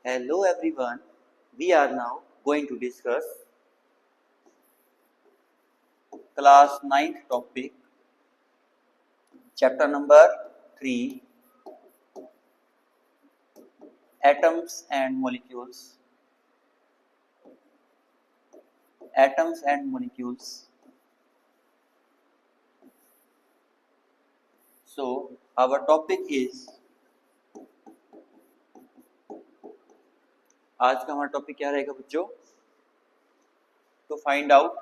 Hello everyone, we are now going to discuss class 9th topic, chapter number 3, atoms and molecules. Atoms and molecules. So our topic is, आज का हमारा topic क्या रहेगा बच्चों? To find out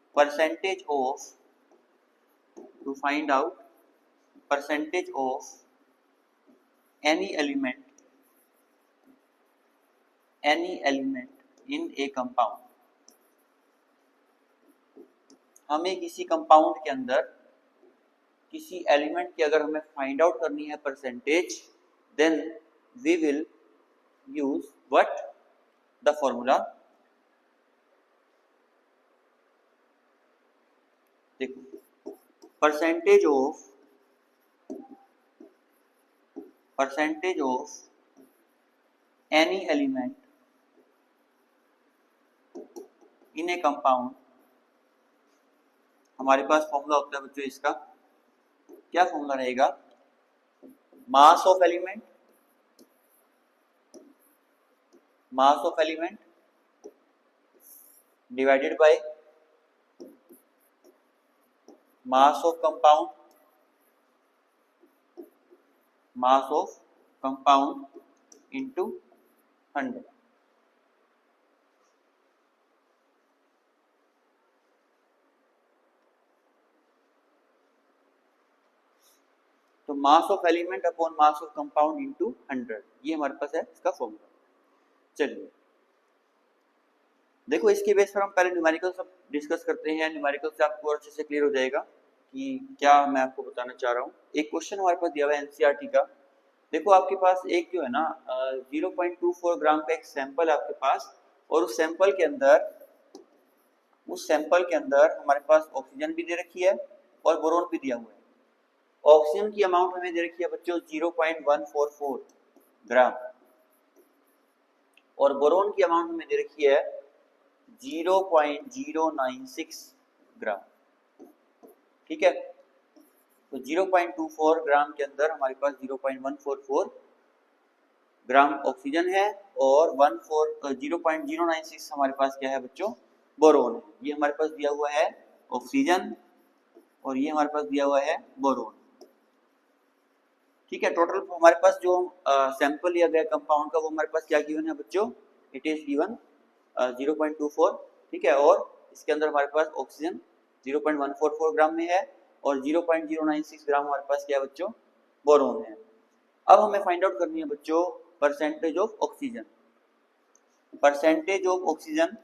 percentage of any element in a compound. हमें किसी compound के अंदर किसी एलिमेंट की अगर हमें फाइंड आउट करनी है percentage, then we will use what the formula. देखो, percentage of any element in a compound. हमारे पास फॉर्मूला होता है बच्चों इसका. क्या फॉर्मूला रहेगा? Mass of element divided by mass of compound into 100. तो mass of element upon mass of compound into 100, ये हमारे पास है इसका फॉर्मूला. चलिए देखो, इसके बेस पर हम पहले न्यूमेरिकल सब डिस्कस करते हैं. न्यूमेरिकल से आपको अच्छे से क्लियर हो जाएगा कि क्या मैं आपको बताना चाह रहा हूँ. एक क्वेश्चन हमारे पास दिया हुआ है एनसीईआरटी का. देखो, आपके पास एक जो है ना 0.24 ग्राम का एक सैंपल है आपके पास, और उस सैंपल के अंदर हमारे पास ऑक्सीजन भी दे रखी है और बोरोन भी दिया हुआ है. ऑक्सीजन की अमाउंट हमें दे रखी है बच्चों 0.144 ग्राम, और बोरोन की अमाउंट हमें दे रखी है 0.096 ग्राम. ठीक है, तो 0.24 ग्राम के अंदर हमारे पास 0.144 ग्राम ऑक्सीजन है और 0.096 हमारे पास क्या है बच्चों? बोरोन है. ये हमारे पास दिया हुआ है ऑक्सीजन और ये हमारे पास दिया हुआ है बोरोन. ठीक है, टोटल हमारे पास जो सैंपल लिया गया कंपाउंड का वो हमारे पास क्या गिवन है बच्चों? It is given 0.24. ठीक है, और इसके अंदर हमारे पास ऑक्सीजन 0.144 ग्राम में है और 0.096 ग्राम हमारे पास क्या है बच्चों? बोरोन है. अब हमें फाइंड आउट करनी है बच्चों percentage of oxygen. Percentage of oxygen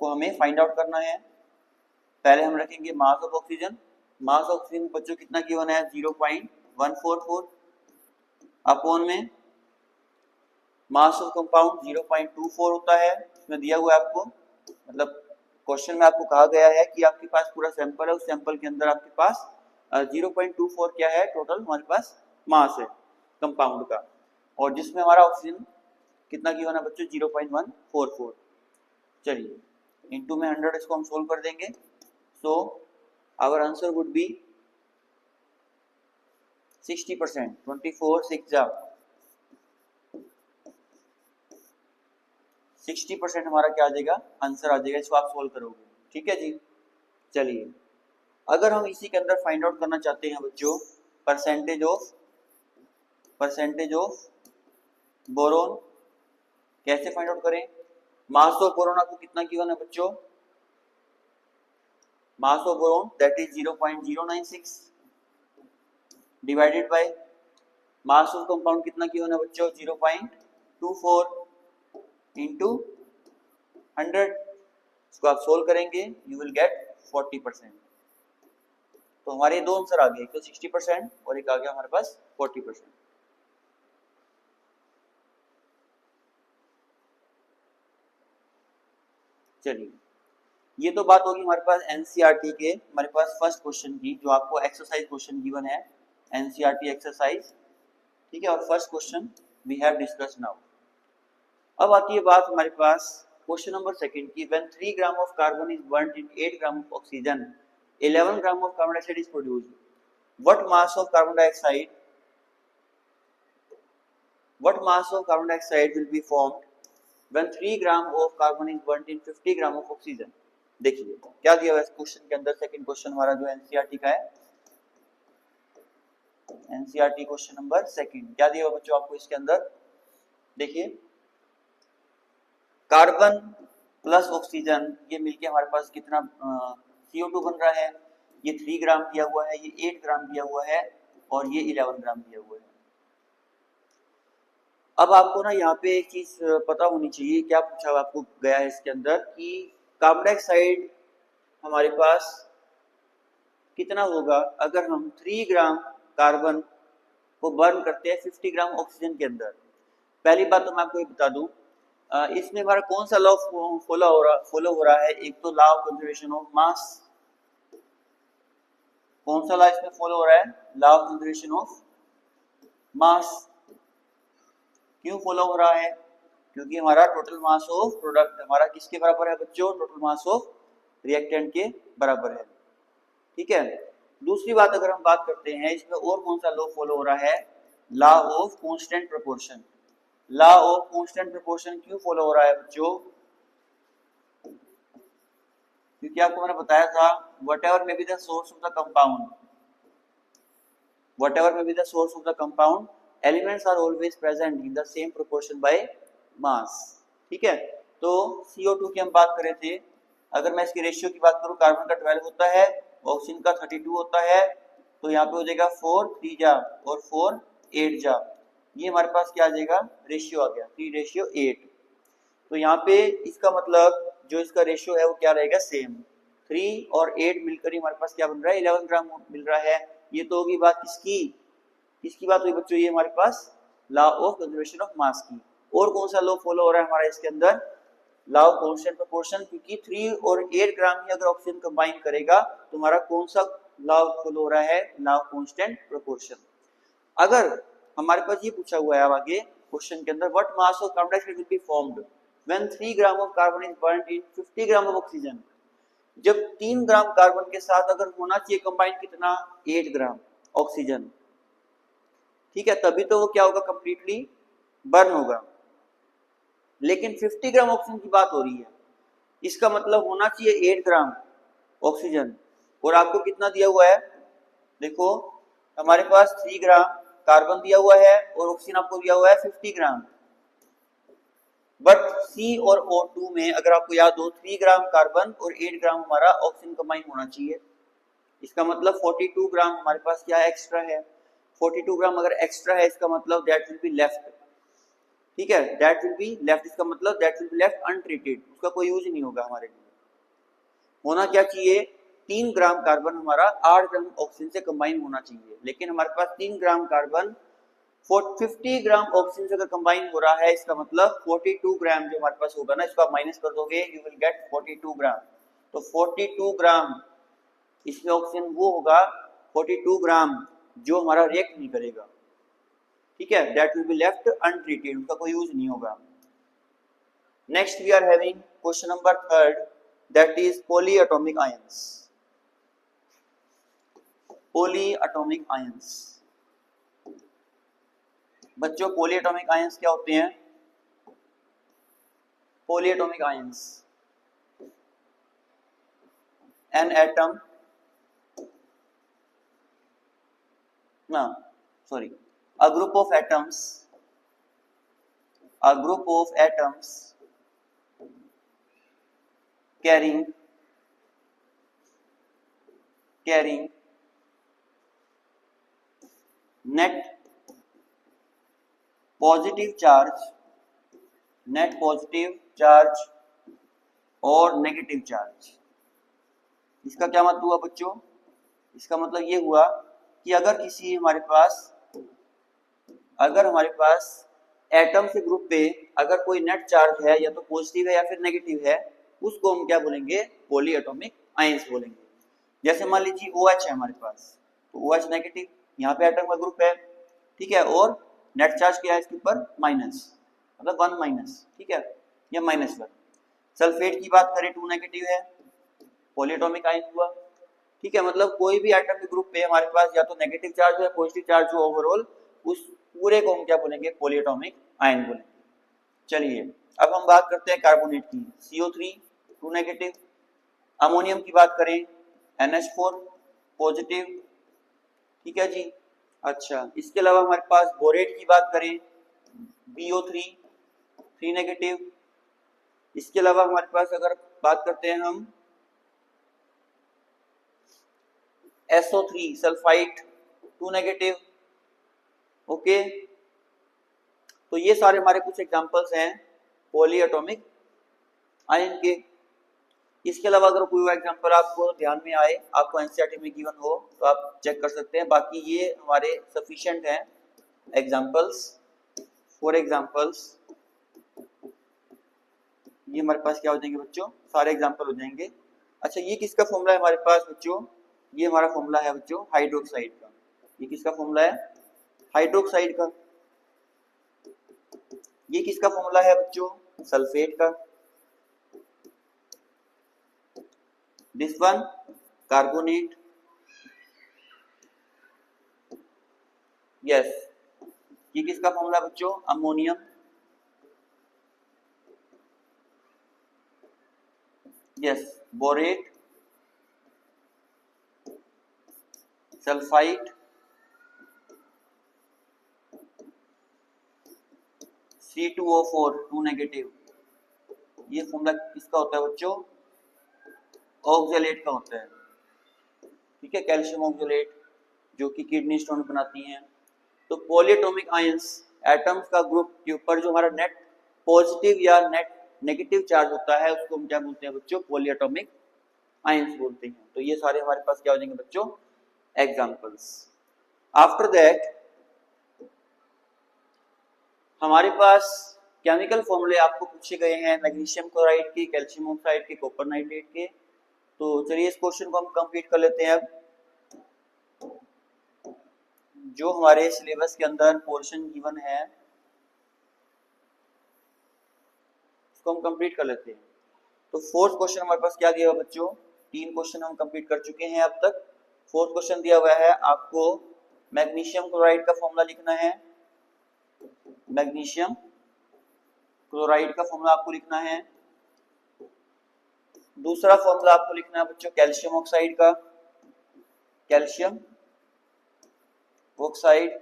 को हमें फाइंड आउट करना है. पहले हम रखेंगे mass of oxygen. Mass of oxygen बच्चों कितना गिवन है? 0.144 अपॉन में मास ऑफ कंपाउंड 0.24 होता है. इसमें दिया हुआ है आपको, मतलब क्वेश्चन में आपको कहा गया है कि आपके पास पूरा सैंपल है, उस सैंपल के अंदर आपके पास 0.24 क्या है टोटल हमारे पास मास है कंपाउंड का, और जिसमें हमारा ऑक्सीजन कितना गिवन है बच्चों? 0.144. चलिए इनटू में 100 इसको हम सोल्व कर देंगे. So our answer would be 60%. 24 6 जा 60% हमारा क्या आ जाएगा? आंसर आ जाएगा. इसको आप सोल्व करोगे. ठीक है जी. चलिए, अगर हम इसी के अंदर फाइंड आउट करना चाहते हैं बच्चों परसेंटेज ऑफ बोरोन, कैसे फाइंड आउट करें? मास ऑफ बोरोन आपको कितना गिवन है बच्चों? Mass of boron that is 0.096 divided by mass of compound कितना गिवन है बच्चों? 0.24 इंटू 100. इसको आप सोल्व करेंगे, यू विल गेट 40%. तो हमारे दो आंसर आ गए, एक तो 60% और एक आ गया हमारे पास 40%. चलिए ये तो बात होगी हमारे पास एनसीईआरटी के हमारे पास फर्स्ट क्वेश्चन की, जो आपको एक्सरसाइज क्वेश्चन गिवन है एनसीईआरटी एक्सरसाइज, ठीक है। और first question we have discussed now. अब आती है बात हमारे पास क्वेश्चन नंबर सेकंड की, when 3 gram of carbon is burned in 8 gram of oxygen 11 gram of carbon dioxide is produced, what mass of carbon dioxide will be formed when 3 gram of carbon is burnt in 50 gram of oxygen। देखिए क्या दिया हुआ है इस question के अंदर, second question हमारा जो एनसीईआरटी का है, एनसीईआरटी क्वेश्चन नंबर सेकंड, क्या दिया हुआ बच्चों आपको इसके अंदर, देखिए कार्बन प्लस ऑक्सीजन ये मिलके हमारे पास कितना CO2 बन रहा है, ये 3 ग्राम दिया हुआ है, ये 8 ग्राम दिया हुआ है और ये 11 ग्राम दिया हुआ है। अब आपको ना यहाँ पे एक चीज पता होनी चाहिए, क्या पूछा आपको गया है इसके अंदर कि कार्बन डाइऑक्साइड हमारे पास कितना होगा अगर हम 3 ग्राम कार्बन को बर्न करते हैं 50 ग्राम ऑक्सीजन के अंदर। पहली बात तो मैं आपको ये बता दूं, इसमें हमारा कौन सा लॉ फॉलो हो रहा है, एक तो लॉ ऑफ कंजर्वेशन ऑफ मास, कौन सा लॉ इसमें फॉलो हो रहा है, लॉ ऑफ कंजर्वेशन ऑफ मास। क्यों फॉलो हो रहा है, क्योंकि हमारा टोटल मास ऑफ प्रोडक्ट हमारा किसके बराबर है बच्चों, टोटल मास ऑफ रिएक्टेंट के बराबर है, ठीक है। दूसरी बात अगर हम बात करते हैं इसमें और कौन सा लॉ फॉलो हो रहा है, law of constant proportion. Law of constant proportion क्यों फॉलो हो रहा है बच्चों, क्योंकि आपको मैंने बताया था whatever may be the source of the compound, whatever may be the source of the compound elements are always present in the same proportion by mass, ठीक है। तो CO2 की हम बात कर रहे थे, अगर मैं इसके रेशियो की बात करूं, कार्बन का 12 होता है, ऑक्सीजन का 32 होता है, तो यहाँ पे हो जाएगा 4 3 जा और 4 8 जा, ये हमारे पास क्या आ जाएगा, रेशियो आ गया 3:8। तो यहाँ पे इसका मतलब जो इसका रेशियो है वो क्या रहेगा, सेम, 3 और 8 मिलकर ही हमारे पास क्या बन रहा है, 11 ग्राम मिल रहा है। ये तो होगी बात किसकी बात हुई बच्चों, ये हमारे पास law of conservation of mass की। और कौन सा लॉ फॉलो हो रहा है हमारा इसके अंदर, लॉ ऑफ कांस्टेंट प्रोपोर्शन, क्योंकि 3 और 8 ग्राम ही अगर ऑक्सीजन कंबाइन करेगा तो हमारा कौन सा लॉ फॉलो हो रहा है, लॉ ऑफ कांस्टेंट प्रोपोर्शन। अगर हमारे पास ये पूछा हुआ है अब आगे क्वेश्चन के अंदर, what mass of carbon dioxide will be formed when 3 gram of carbon is burned in 50 gram of oxygen, जब 3 ग्राम कार्बन के साथ अगर होना चाहिए कंबाइन कितना, 8 ग्राम ऑक्सीजन, ठीक है, तभी तो वो क्या होगा, कंप्लीटली बर्न होगा। लेकिन 50 ग्राम ऑक्सीजन की बात हो रही है, इसका मतलब होना चाहिए 8 ग्राम ऑक्सीजन, और आपको कितना दिया हुआ है, देखो हमारे पास 3 ग्राम कार्बन दिया हुआ है और ऑक्सीजन आपको दिया हुआ है 50 ग्राम। बट C और O2 में अगर आपको याद हो 3 ग्राम कार्बन और 8 ग्राम हमारा ऑक्सीजन कंबाइन होना चाहिए, इसका मतलब 42 ग्राम हमारे पास क्या एक्स्ट्रा है, 42 ग्राम अगर एक्स्ट्रा है इसका मतलब दैट विल बी लेफ्ट, ठीक है, दैट विल बी लेफ्ट, इसका मतलब that will be left untreated, उसका कोई यूज नहीं होगा हमारे लिए। होना क्या चाहिए, 3 ग्राम कार्बन हमारा 8 ग्राम ऑक्सीजन से कंबाइन होना चाहिए, लेकिन हमारे पास 3 ग्राम कार्बन 50 ग्राम ऑक्सीजन से अगर कंबाइन हो रहा है, इसका मतलब 42 ग्राम जो हमारे पास होगा ना, इसको आप माइनस कर दोगे, यू विल गेट 42 ग्राम। तो 42 ग्राम इसमें ऑक्सीजन वो होगा 42 ग्राम जो हमारा रिएक्ट नहीं करेगा, ठीक है, that will be left untreated, उसका कोई यूज नहीं होगा। Next we are having question number third, that is polyatomic ions. Polyatomic ions बच्चों, पॉलीएटॉमिक आयंस क्या होते हैं, polyatomic ions, an atom a group of atoms carrying net positive charge और negative charge. इसका क्या मतलब हुआ बच्चों, इसका मतलब ये हुआ कि अगर हमारे पास एटम के ग्रुप पे अगर कोई नेट चार्ज है या तो पॉजिटिव है या फिर नेगेटिव है, उसको हम क्या बोलेंगे, पॉली एटॉमिक आयंस बोलेंगे। जैसे मान लीजिए OH है हमारे पास, तो OH नेगेटिव, यहाँ पे एटम का ग्रुप है, ठीक है, और नेट चार्ज क्या है इसके ऊपर, माइनस, मतलब 1 माइनस, ठीक है, या -1। सल्फेट की बात करें 2 नेगेटिव है, पॉली एटॉमिक आयन हुआ, ठीक है, मतलब कोई भी एटम के ग्रुप पे हमारे पास या तो नेगेटिव चार्ज हो या पॉजिटिव चार्ज हो, ओवरऑल उस पूरे को हम क्या बोलेंगे, पॉली एटॉमिक आयन बोलेंगे। चलिए अब हम बात करते हैं कार्बोनेट की, CO3 2 नेगेटिव, अमोनियम की बात करें NH4 पॉजिटिव, ठीक है जी। अच्छा, इसके अलावा हमारे पास बोरेट की बात करें BO3 3 नेगेटिव। इसके अलावा हमारे पास अगर बात करते हैं हम SO3 सल्फाइड 2 नेगेटिव, ओके। तो ये सारे हमारे कुछ एग्जांपल्स हैं पॉली एटॉमिक आयन के। इसके अलावा अगर कोई एग्जांपल आपको ध्यान में आए, आपको एनसीईआरटी में गिवन हो, तो आप चेक कर सकते हैं, बाकी ये हमारे सफिशिएंट हैं एग्जांपल्स। फॉर एग्जांपल्स ये हमारे पास क्या हो जाएंगे बच्चों, सारे एग्जांपल हो जाएंगे। अच्छा, ये किसका फॉर्मूला है हमारे पास बच्चों, ये हमारा फॉर्मूला है बच्चों हाइड्रोक्साइड का। ये किसका फॉर्मूला है, हाइड्रोक्साइड का। ये किसका फॉर्मूला है बच्चों, सल्फेट का। This one carbonate, yes. ये किसका फॉर्मूला बच्चों, ammonium, yes. Borate, sulphide, C2O4 2 negative. ये फॉर्मूला किसका होता है बच्चों, ऑक्सैलेट का होता है, ठीक है, कैल्शियम ऑक्सैलेट, जो कि किडनी स्टोन बनाती हैं। तो पॉलीएटॉमिक आयंस, एटम्स का ग्रुप के ऊपर जो हमारा नेट पॉजिटिव या नेट नेगेटिव चार्ज होता है, उसको हम क्या बोलते हैं बच्चों, पॉलीएटॉमिक आयंस बोलते हैं। तो ये सारे हमारे पास क्या हो जाएंगे बच्चों, एग्जांपल्स। आफ्टर दैट हमारे पास केमिकल फॉर्मूले आपको पूछे गए हैं मैग्नीशियम क्लोराइड के, कैल्शियम ऑक्साइड के, कॉपर नाइट्रेट के। तो चलिए इस क्वेश्चन को हम कंप्लीट कर लेते हैं। अब जो हमारे सिलेबस के अंदर पोर्शन गिवन है उसको हम कंप्लीट कर लेते हैं। तो फोर्थ क्वेश्चन हमारे पास क्या दिया हुआ बच्चों, 3 क्वेश्चन हम कंप्लीट कर चुके हैं अब तक। फोर्थ क्वेश्चन दिया हुआ है आपको मैग्नीशियम क्लोराइड का फॉर्मूला लिखना है। मैग्नीशियम क्लोराइड का फॉर्मूला आपको लिखना है। दूसरा फॉर्मूला आपको लिखना है बच्चों कैल्शियम ऑक्साइड का, calcium oxide.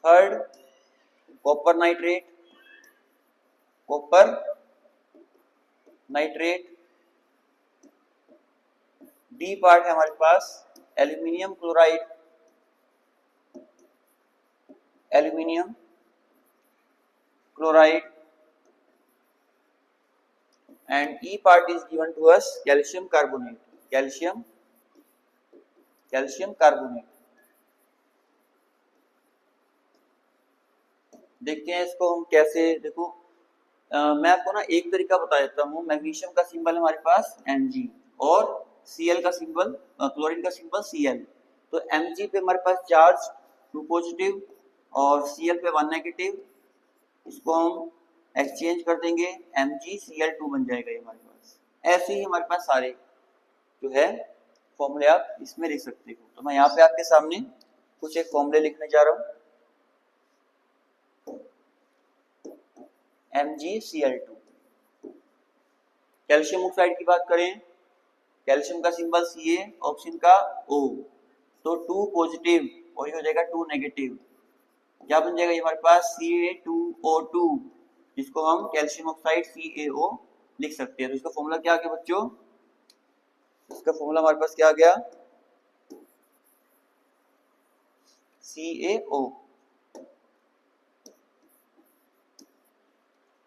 Third copper nitrate, copper nitrate. D part है हमारे पास aluminium chloride, aluminium chloride. and E part is given to us calcium carbonate, calcium carbonate। देखते हैं इसको हम कैसे, देखो मैं आपको ना एक तरीका बता देता हूँ। मैग्नीशियम का सिंबल हमारे पास Mg और Cl का सिंबल, क्लोरीन का सिंबल Cl। तो Mg पे हमारे पास चार्ज 2 पॉजिटिव और Cl पे 1 नेगेटिव, इसको हम एक्सचेंज कर देंगे, MgCl2 बन जाएगा ये हमारे पास। ऐसे ही हमारे पास सारे जो है फॉर्मूले आप इसमें लिख सकते हो। तो मैं यहाँ पे आपके सामने कुछ एक फॉर्मूले लिखने जा रहा हूँ। MgCl2। कैल्शियम ऑक्साइड की बात करें, कैल्शियम का सिंबल Ca, ऑक्सीजन का O, तो 2 पॉजिटिव और ये हो जाएगा 2 नेगेटिव। क्या बन जाएगा ये हमारे पास Ca2O2, जिसको हम कैल्शियम ऑक्साइड CaO लिख सकते हैं। तो इसका फॉर्मूला क्या आ गया बच्चों, इसका फॉर्मूला हमारे पास क्या आ गया, CaO।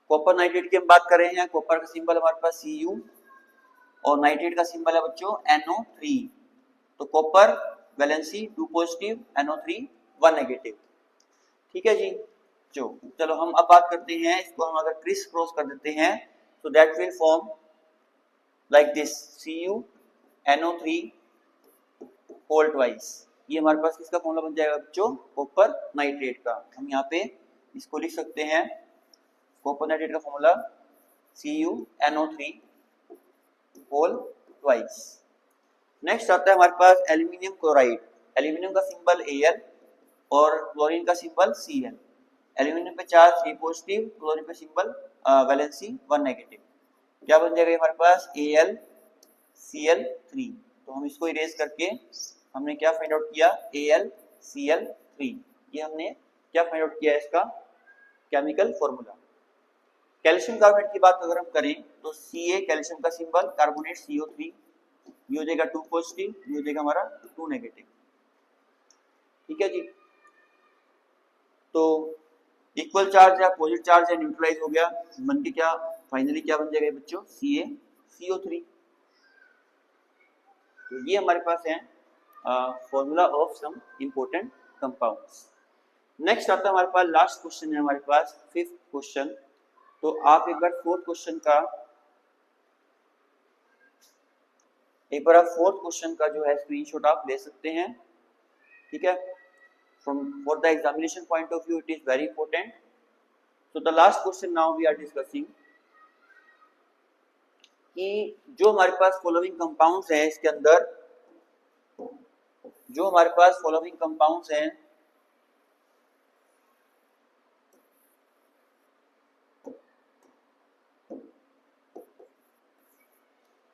कॉपर नाइट्रेट की हम बात कर रहे हैं, कॉपर का सिंबल हमारे पास Cu और नाइट्रेट का सिंबल है बच्चों NO3। तो copper valency 2 positive, NO3 1 negative, ठीक है जी। चलो हम अब बात करते हैं, इसको हम अगर क्रिस क्रॉस कर देते हैं so that will form like this CuNO3 whole twice. ये हमारे पास किसका फॉर्मूला बन जाएगा बच्चों? कॉपर नाइट्रेट का। हम यहाँ पे इसको लिख सकते हैं, कॉपर नाइट्रेट का formula CuNO3 whole twice। Next आता है हमारे पास एल्यूमिनियम क्लोराइड। एल्यूमिनियम का सिंबल Al और क्लोरीन का सिंबल Cl। एल्यूमिनियम पे चार्ज 3 पॉजिटिव, क्लोरीन पे सिंबल वैलेंसी 1 नेगेटिव। क्या बन जाएगा हमारे पास? AlCl3। तो हम इसको इरेज करके हमने क्या फाइंड आउट किया? AlCl3। ये हमने क्या फाइंड आउट किया? इसका केमिकल फॉर्मूला। कैल्शियम कार्बोनेट की बात अगर हम करें तो Ca कैल्शियम का सिंबल, कार्बोनेट CO3, ये हो जाएगा 2 पॉजिटिव, ये हो जाएगा हमारा 2 नेगेटिव। ठीक है जी। तो इक्वल चार्ज या पॉजिटिव चार्ज है न्यूट्रलाइज हो गया, बन के क्या फाइनली क्या बन जाएगा बच्चों? CaCO3। तो ये हमारे पास है formula of some important compounds. Next आता है हमारे पास लास्ट क्वेश्चन है हमारे पास, 5th क्वेश्चन। तो आप एक बार 4th क्वेश्चन का जो है स्क्रीनशॉट आप ले सकते हैं। ठीक है, from for the examination point of view it is very important. So the last question now we are discussing कि जो हमारे पास फॉलोइंग कंपाउंड्स हैं, इसके अंदर जो हमारे पास फॉलोइंग कंपाउंड्स हैं,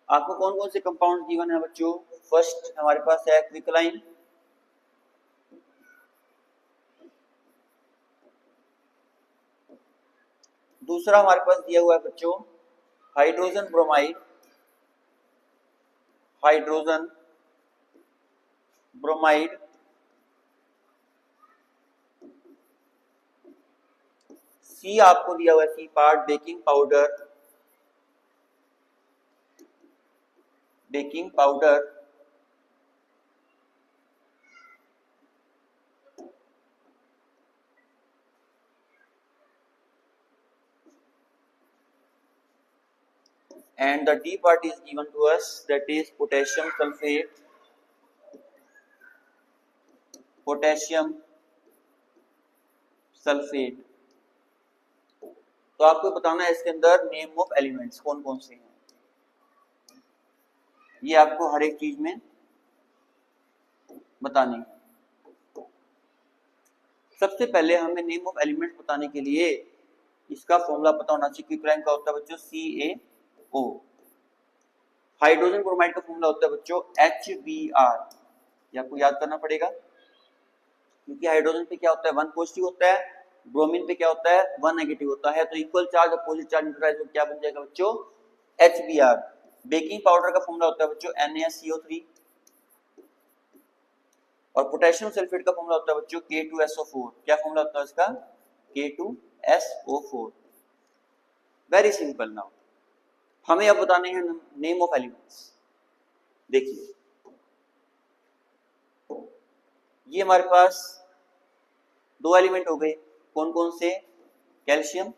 आपको कौन कौन से कंपाउंड गिवन है बच्चों? फर्स्ट हमारे पास है क्विकलाइन, दूसरा हमारे पास दिया हुआ है बच्चों hydrogen bromide, hydrogen bromide, C आपको दिया हुआ है C part baking powder, baking powder, and the D part is given to us, that is potassium sulfate, potassium sulphate. तो आपको बताना है इसके अंदर नेम ऑफ एलिमेंट्स कौन कौन से हैं, ये आपको हर एक चीज में बताने हैं। सबसे पहले हमें नेम ऑफ एलिमेंट्स बताने के लिए इसका फॉर्मूला पता होना चाहिए। क्विकलाइन का होता है बच्चों CaO, हाइड्रोजन ब्रोमाइड का फॉर्मूला होता है बच्चों HBr, ये आपको याद करना पड़ेगा, क्योंकि हाइड्रोजन पे क्या होता है? 1 पॉजिटिव होता है, ब्रोमीन पे क्या होता है? 1 नेगेटिव होता है। तो equal charge opposite charge neutralize हो क्या बन जाएगा बच्चों? HBr। बेकिंग पाउडर का फॉर्मूला होता है बच्चों NaCO3, और पोटेशियम सल्फेट का फॉर्मूला होता है बच्चों K2SO4। क्या फॉर्मूला होता है इसका? K2SO4। Very simple. नाउ हमें अब बताने हैं नेम ऑफ एलिमेंट्स। देखिए ये हमारे पास 2 एलिमेंट हो गए, कौन कौन से? Calcium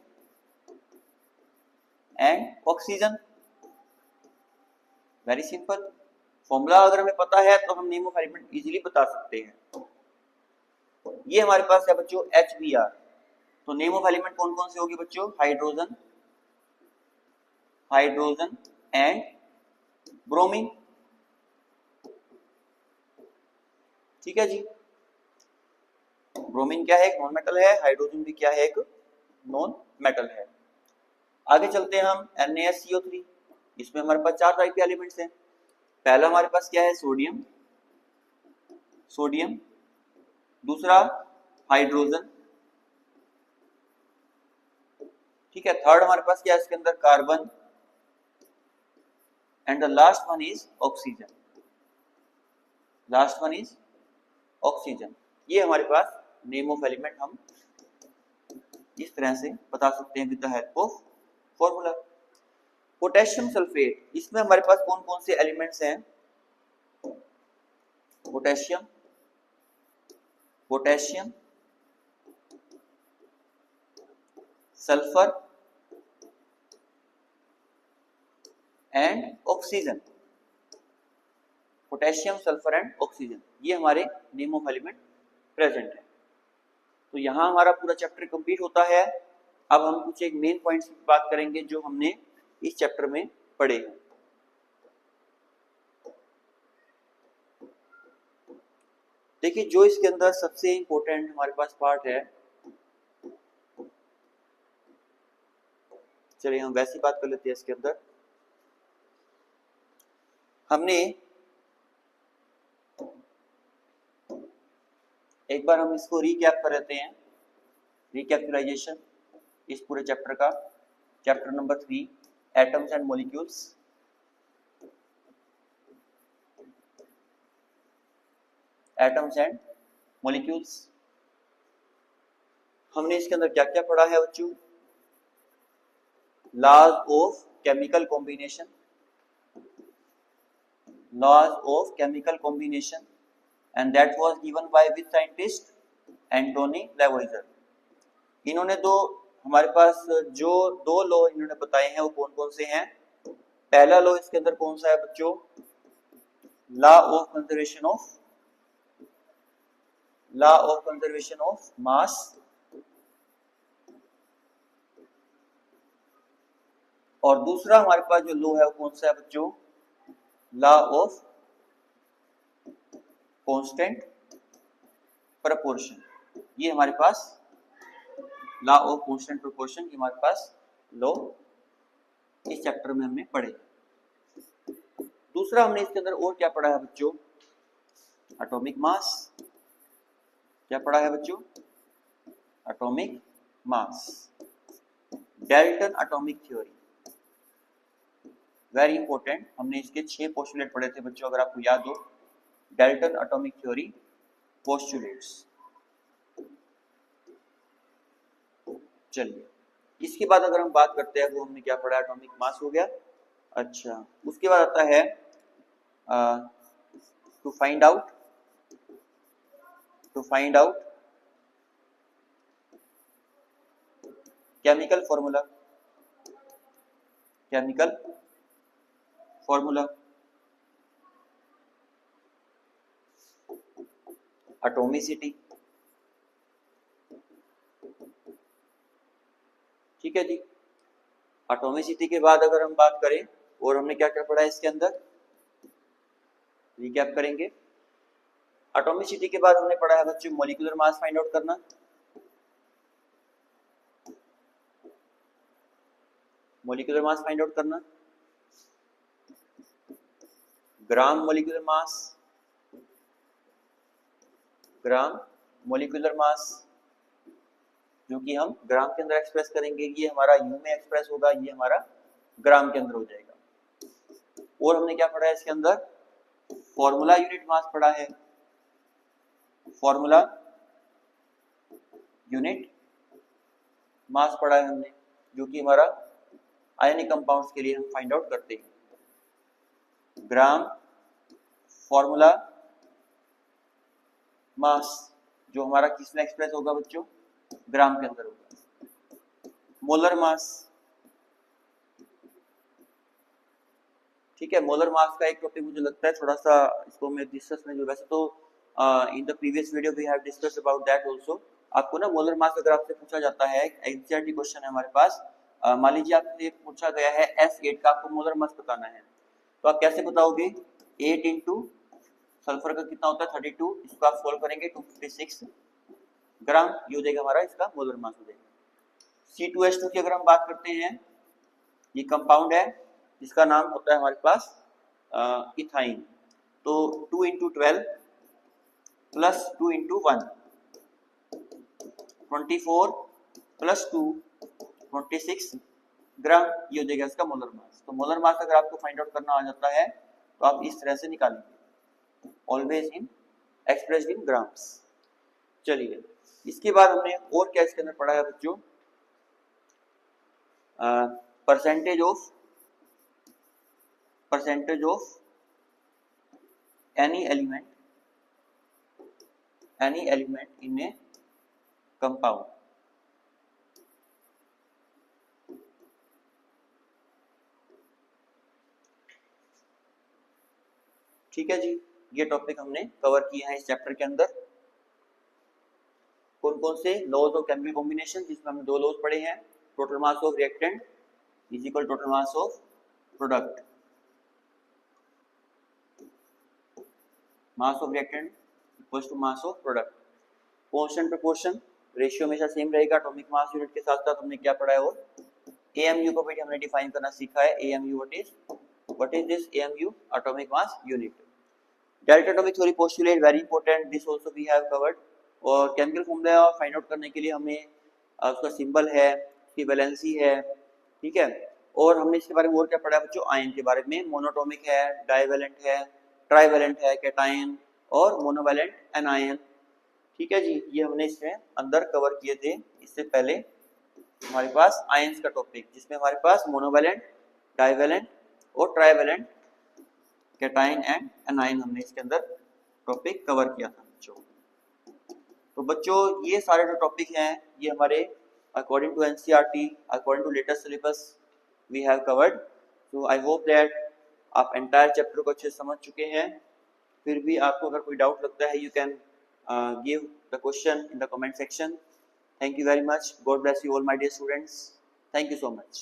and oxygen. Very simple, formula अगर हमें पता है तो हम नेम ऑफ एलिमेंट इजीली बता सकते हैं। ये हमारे पास है बच्चों HBr। तो नेम ऑफ एलिमेंट कौन कौन से होंगे बच्चों? Hydrogen, hydrogen and bromine. ठीक है जी, ब्रोमीन क्या है? एक नॉन मेटल है, हाइड्रोजन भी क्या है? एक नॉन मेटल है। आगे चलते हैं हम NaCO3। इसमें हमारे पास 4 टाइप के एलिमेंट्स हैं। पहला हमारे पास क्या है? सोडियम, सोडियम, दूसरा हाइड्रोजन, ठीक है, थर्ड हमारे पास क्या है इसके अंदर? Carbon, and the last one is oxygen, last one is oxygen. ये हमारे पास नेम ऑफ एलिमेंट हम इस तरह से बता सकते हैं with the help of formula. Potassium sulphate, इसमें हमारे पास कौन कौन से एलिमेंट्स हैं? Potassium, potassium, sulphur and oxygen, potassium, sulphur and oxygen, ये हमारे नेम ऑफ एलिमेंट प्रेजेंट है। तो यहाँ हमारा पूरा चैप्टर कंप्लीट होता है। अब हम कुछ एक मेन पॉइंट्स की बात करेंगे जो हमने इस चैप्टर में पढ़े हैं। देखिए, जो इसके अंदर सबसे इंपॉर्टेंट हमारे पास पार्ट है, चलिए हम वैसी बात कर लेते हैं। इसके अंदर हमने एक बार हम इसको रीकैप कर लेते हैं, रिकैपिटलाइजेशन इस पूरे चैप्टर का, chapter number 3 atoms and molecules. Atoms and molecules हमने इसके अंदर क्या क्या पढ़ा है बच्चों? Laws of chemical combination, laws of chemical combination, and that was given by which scientist? Antoine Lavoisier. इन्होंने हमारे पास जो दो लॉ इन्होंने बताए हैं वो कौन कौन से हैं? पहला लॉ इसके अंदर कौन सा है बच्चों? लॉ ऑफ कंजर्वेशन ऑफ मास, और दूसरा हमारे पास जो लॉ है वो कौन सा है बच्चों? Law of constant proportion. ये हमारे पास लॉ ऑफ कांस्टेंट प्रोपोर्शन, ये हमारे पास लॉ इस चैप्टर में हमने पढ़े। दूसरा हमने इसके अंदर और क्या पढ़ा है बच्चों? Atomic mass. क्या पढ़ा है बच्चों? Atomic mass, Dalton atomic theory, very important. हमने इसके 6 पोस्टुलेट पढ़े थे बच्चों, अगर आपको याद हो। Dalton atomic theory postulates. चलिए, इसके बाद अगर हम बात करते हैं, वो हमने क्या पढ़ा? एटॉमिक मास हो गया। अच्छा, उसके बाद आता है to find out chemical formula, atomicity. ठीक है जी। एटॉमिसिटी के बाद अगर हम बात करें, और हमने क्या क्या पढ़ा है इसके अंदर, रिकैप करेंगे। एटॉमिसिटी के बाद हमने पढ़ा है बच्चों मॉलिक्यूलर मास फाइंड आउट करना, मॉलिक्यूलर मास फाइंड आउट करना, ग्राम मॉलिक्यूलर मास, जो कि हम ग्राम के अंदर एक्सप्रेस करेंगे। ये हमारा यू में एक्सप्रेस होगा, ये हमारा ग्राम के अंदर हो जाएगा। और हमने क्या पढ़ा है इसके अंदर? फॉर्मूला यूनिट मास पढ़ा है, फॉर्मूला यूनिट मास पढ़ा है हमने, जो कि हमारा आयनिक कंपाउंड्स के लिए हम फाइंड आउट करते हैं। ग्राम फॉर्मूला मास, जो हमारा किस में एक्सप्रेस होगा बच्चों? ग्राम के अंदर होगा। मोलर मास, ठीक है। मोलर मास का एक टॉपिक मुझे लगता है थोड़ा सा इसको मैं डिस्कस में, जो वैसे तो in the previous video we have discussed about that also. आपको ना मोलर मास अगर आपसे पूछा जाता है, एनसीईआरटी क्वेश्चन है हमारे पास, मान लीजिए आपसे पूछा गया है S8 का, आपको मोलर मास बताना है, तो आप कैसे बताओगे? 8 इंटू सल्फर का कितना होता है? 32, इसको आप सोल्व करेंगे 256 ग्राम, ये हो जाएगा हमारा इसका मोलर मास हो जाएगा। C2H2 की अगर हम बात करते हैं, ये कंपाउंड है जिसका नाम होता है हमारे पास इथाइन। तो 2 इंटू 12 प्लस 2 इंटू 1, 24 प्लस 2 26 ग्राम, ये हो जाएगा इसका मोलर मास। तो मोलर मास अगर आपको फाइंड आउट करना आ जाता है तो आप इस तरह से निकालेंगे, always in expressed in grams. चलिए, इसके बाद हमने और क्या इसके अंदर पढ़ा है बच्चों? Percentage of any element in a compound. ठीक है जी, ये टॉपिक हमने कवर किया है इस चैप्टर के अंदर। कौन कौन से लॉज ऑफ केमिकल कॉम्बिनेशन, जिसमें हमने 2 लॉज पढ़े हैं, total mass of reactant is equal total mass of product, mass of reactant equals to mass of product, constant proportion, ratio हमेशा सेम रहेगा एटॉमिक मास यूनिट के साथ साथ हमने क्या पढ़ा है, और एएमयू को भी हमने डिफाइन करना सीखा है। AMU what is this AMU, atomic mass unit. Direct atomic theory postulate very important, this also we have covered. और केमिकल फॉर्मूला फाइंड आउट करने के लिए हमें उसका सिंबल है, उसकी वैलेंसी है, ठीक है। और हमने इसके बारे में और क्या पढ़ा है बच्चों, आयन के बारे में, मोनोटॉमिक है, डाइवैलेंट है, ट्राइवैलेंट है, कैटायन और मोनोवैलेंट एनायन, ठीक है जी। ये हमने इसमें अंदर कवर किए थे। इससे पहले हमारे पास आयंस का टॉपिक, जिसमें हमारे पास मोनोवैलेंट, डाइवैलेंट और ट्राइवैलेंट, कैटायन एंड एनायन, हमने इसके अंदर टॉपिक कवर किया था बच्चों। तो बच्चों ये सारे जो टॉपिक हैं ये हमारे according to NCERT, according to latest syllabus we have covered. So I hope that आप एंटायर चैप्टर को अच्छे से समझ चुके हैं। फिर भी आपको अगर कोई डाउट लगता है, you can give the question in the comment section. Thank you very much. God bless you all my dear students. Thank you so much.